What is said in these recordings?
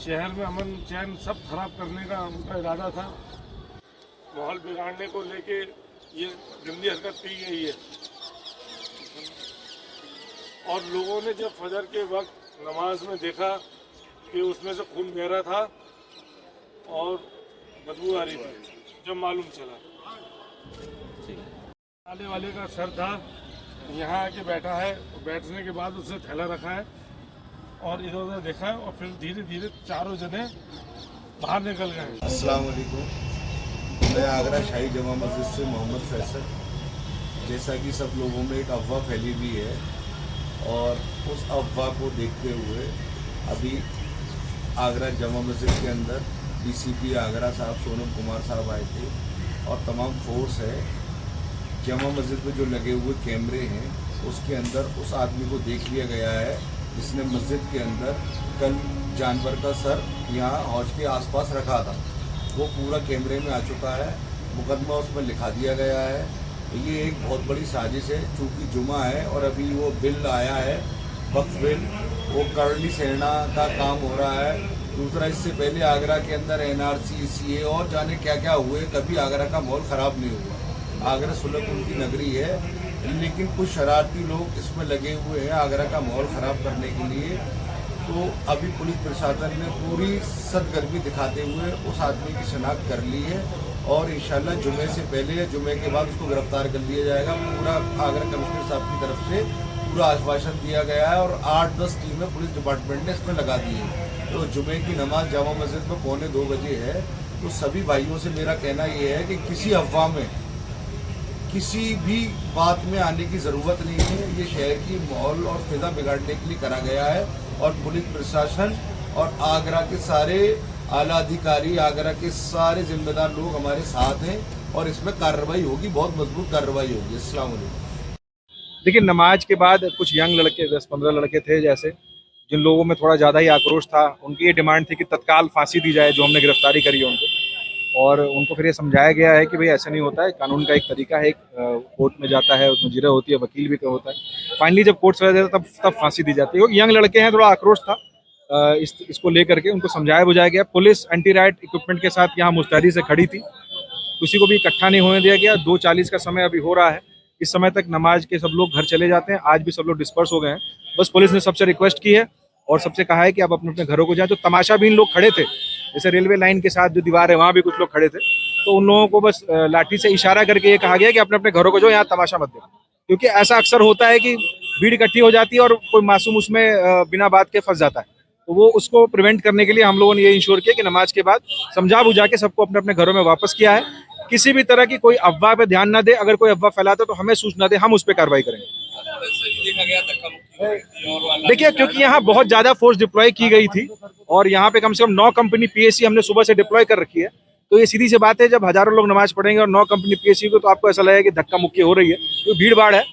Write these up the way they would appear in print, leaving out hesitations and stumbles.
शहर में अमन चैन सब खराब करने का उनका इरादा था। माहौल बिगाड़ने को लेके ये गंदी हरकत की गई है। और लोगों ने जब फजर के वक्त नमाज में देखा कि उसमें से खून बह रहा था और बदबू आ रही थी, जब मालूम चला आने वाले का सर था, यहाँ आके बैठा है। बैठने के बाद उसने थैला रखा है और इधर उधर देखा है और फिर धीरे धीरे चारों जने बाहर निकल गए। अस्सलाम वालेकुम। मैं आगरा शाही जमा मस्जिद से मोहम्मद फैसल। जैसा कि सब लोगों में एक अफवाह फैली हुई है और उस अफवाह को देखते हुए अभी आगरा जमा मस्जिद के अंदर डीसीपी आगरा साहब सोनम कुमार साहब आए थे और तमाम फोर्स है। जमा मस्जिद में जो लगे हुए कैमरे हैं उसके अंदर उस आदमी को देख लिया गया है जिसने मस्जिद के अंदर कल जानवर का सर यहाँ हौज के आसपास रखा था। वो पूरा कैमरे में आ चुका है, मुकदमा उसमें लिखा दिया गया है। ये एक बहुत बड़ी साजिश है। चूँकि जुमा है और अभी वो बिल आया है, वक्फ बिल, वो करनी सेना का काम हो रहा है। दूसरा, इससे पहले आगरा के अंदर एनआरसी, सीए और जाने क्या क्या हुए, कभी आगरा का माहौल ख़राब नहीं हुआ। आगरा सुलह उनकी नगरी है, लेकिन कुछ शरारती लोग इसमें लगे हुए हैं आगरा का माहौल ख़राब करने के लिए। तो अभी पुलिस प्रशासन ने पूरी सरगर्मी दिखाते हुए उस आदमी की शिनाख्त कर ली है और इंशाल्लाह जुमे से पहले या जुमे के बाद उसको गिरफ्तार कर लिया जाएगा। पूरा आगरा कमिश्नर साहब की तरफ से पूरा आश्वासन दिया गया है और 8-10 टीमें पुलिस डिपार्टमेंट ने इसमें लगा दी है। तो जुमे की नमाज जामा मस्जिद में 2:45 बजे है। तो सभी भाइयों से मेरा कहना ये है कि किसी अफवाह में, किसी भी बात में आने की ज़रूरत नहीं है। ये शहर की माहौल और फिजा बिगाड़ने के लिए करा गया है और पुलिस प्रशासन और आगरा के सारे आला अधिकारी, आगरा के सारे जिम्मेदार लोग हमारे साथ हैं और इसमें कार्रवाई होगी, बहुत मजबूत कार्रवाई होगी। अस्सलाम वालेकुम। देखिए, नमाज के बाद कुछ यंग लड़के, 10-15 लड़के थे जैसे, जिन लोगों में थोड़ा ज़्यादा ही आक्रोश था। उनकी ये डिमांड थी कि तत्काल फांसी दी जाए, जो हमने गिरफ्तारी करी है उनको। और उनको फिर ये समझाया गया है कि भाई ऐसा नहीं होता है, कानून का एक तरीका है, कोर्ट में जाता है, उसमें जिरह होती है, वकील भी होता है। फाइनली जब कोर्ट सजा देता है तब फांसी दी जाती है। यंग लड़के हैं, थोड़ा आक्रोश था इसको लेकर के, उनको समझाया बुझाया गया। पुलिस एंटी राइट इक्विपमेंट के साथ यहाँ मुस्तैदी से खड़ी थी, किसी को भी इकट्ठा नहीं होने दिया गया। 2:40 का समय अभी हो रहा है। इस समय तक नमाज के सब लोग घर चले जाते हैं। आज भी सब लोग डिस्पर्स हो गए हैं। बस पुलिस ने सबसे रिक्वेस्ट की है और सबसे कहा है कि आप अपने अपने घरों को जाएं। तो तमाशा भी इन लोग खड़े थे, जैसे रेलवे लाइन के साथ जो दीवार है वहाँ भी कुछ लोग खड़े थे, तो उन लोगों को बस लाठी से इशारा करके ये कहा गया कि अपने अपने घरों को जाओ, यहाँ तमाशा मत देखो। क्योंकि ऐसा अक्सर होता है कि भीड़ इकट्ठी हो जाती है और कोई मासूम उसमें बिना बात के फंस जाता है। तो वो उसको प्रिवेंट करने के लिए हम लोगों ने ये इंश्योर किया कि नमाज के बाद समझा बुझा के सबको अपने अपने घरों में वापस किया है। किसी भी तरह की कोई अफवाह पे ध्यान ना दे, अगर कोई अफवाह फैलाता है तो हमें सूचना दे, हम उस पर कार्रवाई करेंगे। देखिए, क्योंकि यहाँ बहुत ज्यादा फोर्स डिप्लॉय की गई थी और यहाँ पे कम से कम 9 कंपनी पीएसी हमने सुबह से डिप्लॉय कर रखी है। तो ये सीधी सी बात है, जब हजारों लोग नमाज पढ़ेंगे और 9 कंपनी पीएसी को, तो आपको ऐसा लगेगा कि धक्का मुक्की हो रही है, क्योंकि भीड़ भाड़ है।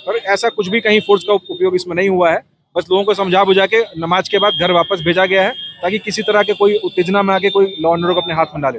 और ऐसा कुछ भी कहीं फोर्स का उपयोग इसमें नहीं हुआ है। बस लोगों को समझा बुझा के नमाज के बाद घर वापस भेजा गया है, ताकि किसी तरह के कोई उत्तेजना में आके कोई लॉ एंड ऑर्डर को अपने हाथ में ना ले।